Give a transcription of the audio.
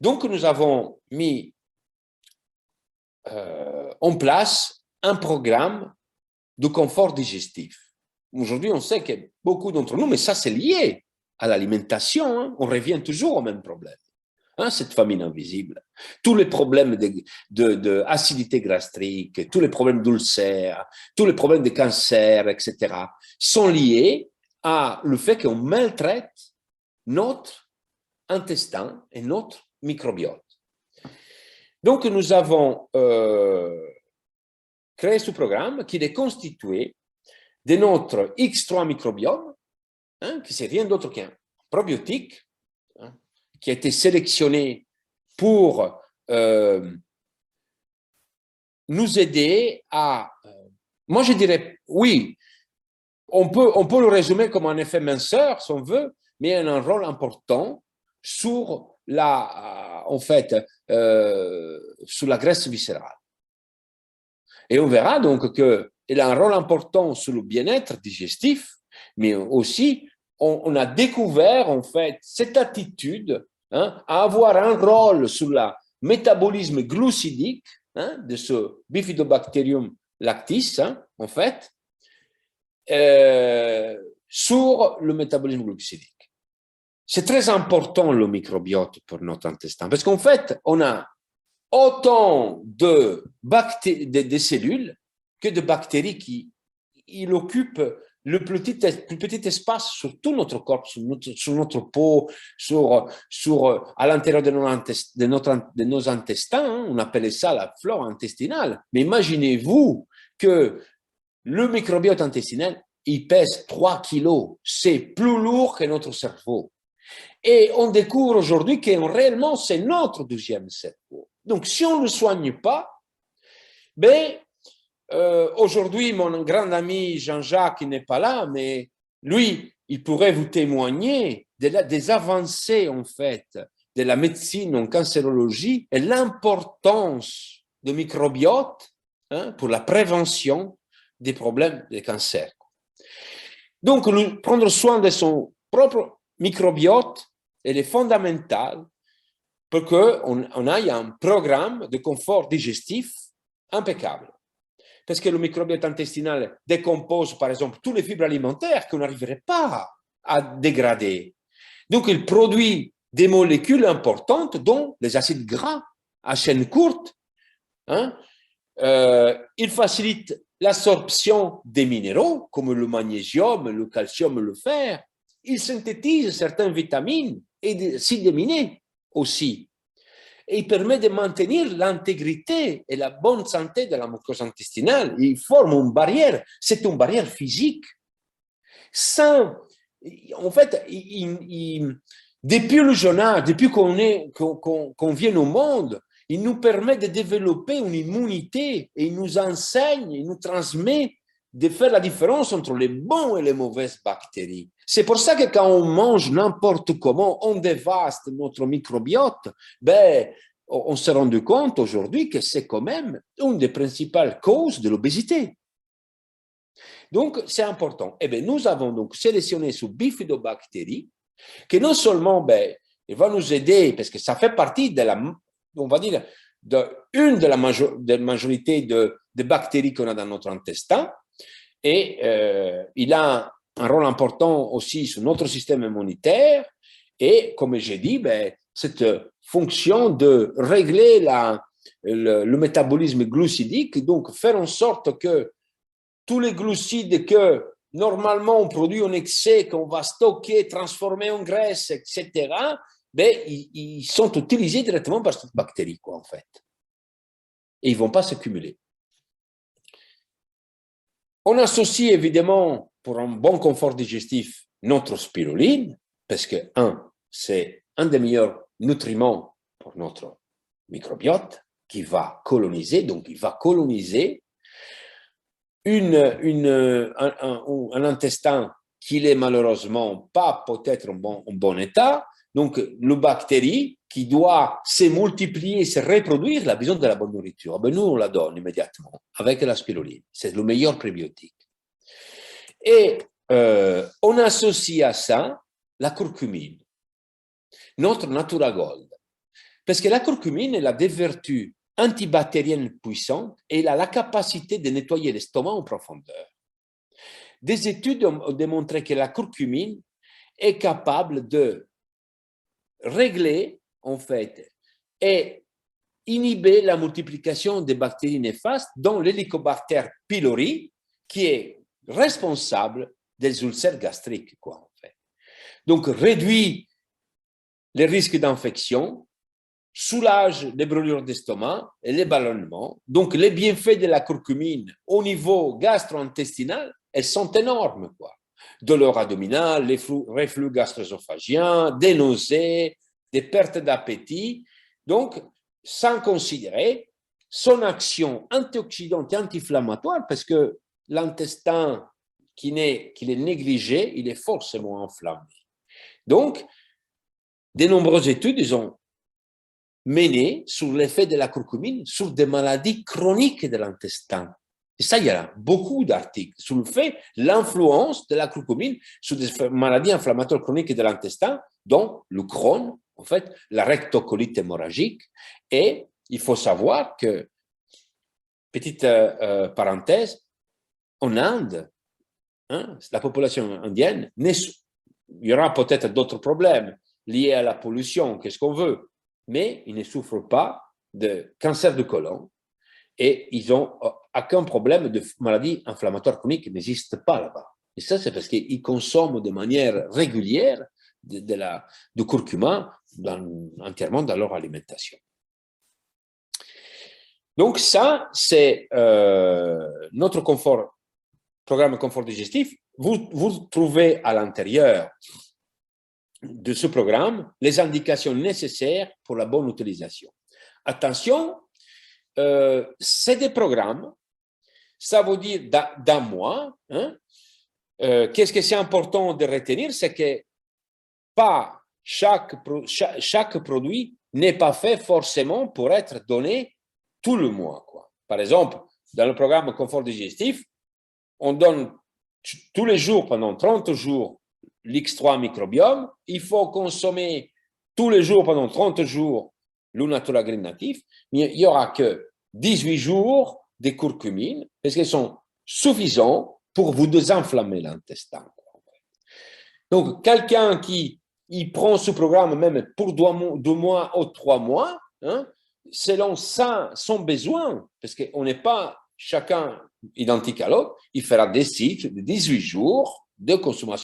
Donc, nous avons mis en place un programme de confort digestif. Aujourd'hui, on sait que beaucoup d'entre nous, mais ça c'est lié à l'alimentation, hein, on revient toujours au même problème. Hein, cette famine invisible, tous les problèmes d'acidité gastrique, tous les problèmes d'ulcères, tous les problèmes de cancer, etc., sont liés à le fait qu'on maltraite notre intestin et notre microbiote. Donc, nous avons créé ce programme qui est constitué de notre X3 microbiome, hein, qui c'est rien d'autre qu'un probiotique, hein, qui a été sélectionné pour nous aider à... moi, je dirais, oui, on peut le résumer comme un effet minceur, si on veut, mais il a un rôle important sur la, en fait, sur la graisse viscérale. Et on verra donc qu'il a un rôle important sur le bien-être digestif, mais aussi on a découvert en fait cette attitude, hein, à avoir un rôle sur le métabolisme glucidique, hein, de ce Bifidobacterium lactis, hein, en fait, sur le métabolisme glucidique. C'est très important le microbiote pour notre intestin, parce qu'en fait, on a autant de cellules que de bactéries qui occupent le plus petit espace sur tout notre corps, sur notre peau, à l'intérieur de nos intestins, hein, on appelait ça la flore intestinale. Mais imaginez-vous que le microbiote intestinal, il pèse 3 kilos, c'est plus lourd que notre cerveau. Et on découvre aujourd'hui que réellement, c'est notre deuxième cerveau. Donc, si on ne le soigne pas, ben, aujourd'hui, mon grand ami Jean-Jacques n'est pas là, mais lui, il pourrait vous témoigner des avancées, en fait, de la médecine en cancérologie et l'importance du microbiote, hein, pour la prévention des problèmes de cancer. Donc, prendre soin de son propre microbiote, elle est fondamentale pour qu'on ait un programme de confort digestif impeccable. Parce que le microbiote intestinal décompose, par exemple, tous les fibres alimentaires qu'on n'arriverait pas à dégrader. Donc, il produit des molécules importantes, dont les acides gras à chaîne courte. Hein. Il facilite l'absorption des minéraux, comme le magnésium, le calcium, le fer. Il synthétise certaines vitamines et des acides aminés aussi. Et il permet de maintenir l'intégrité et la bonne santé de la muqueuse intestinale. Il forme une barrière, c'est une barrière physique. En fait, depuis le jeune âge, depuis qu'on vient au monde, il nous permet de développer une immunité et il nous enseigne, il nous transmet de faire la différence entre les bonnes et les mauvaises bactéries. C'est pour ça que quand on mange n'importe comment, on dévaste notre microbiote, ben, on s'est rendu compte aujourd'hui que c'est quand même une des principales causes de l'obésité. Donc, c'est important. Eh bien, nous avons donc sélectionné ce bifidobactérie qui non seulement, ben, il va nous aider parce que ça fait partie de la, on va dire, de la majorité de bactéries qu'on a dans notre intestin, et il a un rôle important aussi sur notre système immunitaire, et comme j'ai dit, ben, cette fonction de régler le métabolisme glucidique, donc faire en sorte que tous les glucides que normalement on produit en excès, qu'on va stocker, transformer en graisse, etc., ben, ils sont utilisés directement par cette bactérie, quoi, en fait. Et ils ne vont pas s'accumuler. On associe évidemment, pour un bon confort digestif, notre spiruline, parce que, c'est un des meilleurs nutriments pour notre microbiote, qui va coloniser, donc il va coloniser un intestin qui n'est malheureusement pas peut-être en bon état. Donc, le bactérie qui doit se multiplier, se reproduire, a besoin de la bonne nourriture. Ben, nous, on la donne immédiatement avec la spiruline. C'est le meilleur prébiotique. Et on associe à ça la curcumine, notre Natura Gold. Parce que la curcumine, elle a des vertus antibactériennes puissantes et elle a la capacité de nettoyer l'estomac en profondeur. Des études ont démontré que la curcumine est capable de régler, en fait, et inhiber la multiplication des bactéries néfastes, dont l'Helicobacter pylori, qui est responsable des ulcères gastriques, quoi, en fait. Donc, réduit les risques d'infection, soulage les brûlures d'estomac et les ballonnements. Donc, les bienfaits de la curcumine au niveau gastro-intestinal, elles sont énormes, quoi. Douleurs abdominales, les reflux gastro-œsophagien, des nausées, des pertes d'appétit. Donc, sans considérer son action antioxydante et anti-inflammatoire, parce que l'intestin qu'il est négligé, il est forcément enflammé. Donc, de nombreuses études, ils ont mené sur l'effet de la curcumine sur des maladies chroniques de l'intestin. Et ça, il y a beaucoup d'articles sur le fait, l'influence de la curcumine sur des maladies inflammatoires chroniques de l'intestin, dont le Crohn, en fait, la rectocolite hémorragique. Et il faut savoir que, petite parenthèse, en Inde, la population indienne, il y aura peut-être d'autres problèmes liés à la pollution, qu'est-ce qu'on veut, mais ils ne souffrent pas de cancer du côlon et ils n'ont aucun problème de maladie inflammatoire chronique qui n'existe pas là-bas. Et ça, c'est parce qu'ils consomment de manière régulière du curcuma entièrement dans leur alimentation. Donc ça, c'est notre programme confort digestif. Vous trouvez à l'intérieur de ce programme les indications nécessaires pour la bonne utilisation. Attention, c'est des programmes, ça veut dire d'un mois. Qu'est-ce que c'est important de retenir, c'est que pas chaque produit n'est pas fait forcément pour être donné tout le mois, quoi. Par exemple, dans le programme confort digestif, on donne tous les jours, pendant 30 jours, l'X3 microbiome. Il faut consommer tous les jours, pendant 30 jours, le Natura Green natif. Mais il n'y aura que 18 jours de curcumine, parce qu'ils sont suffisants pour vous désinflammer l'intestin. Donc, quelqu'un qui prend ce programme même pour 2 mois ou 3 mois, selon son besoin, parce qu'on n'est pas chacun identique à l'autre, il fera des cycles de 18 jours de consommation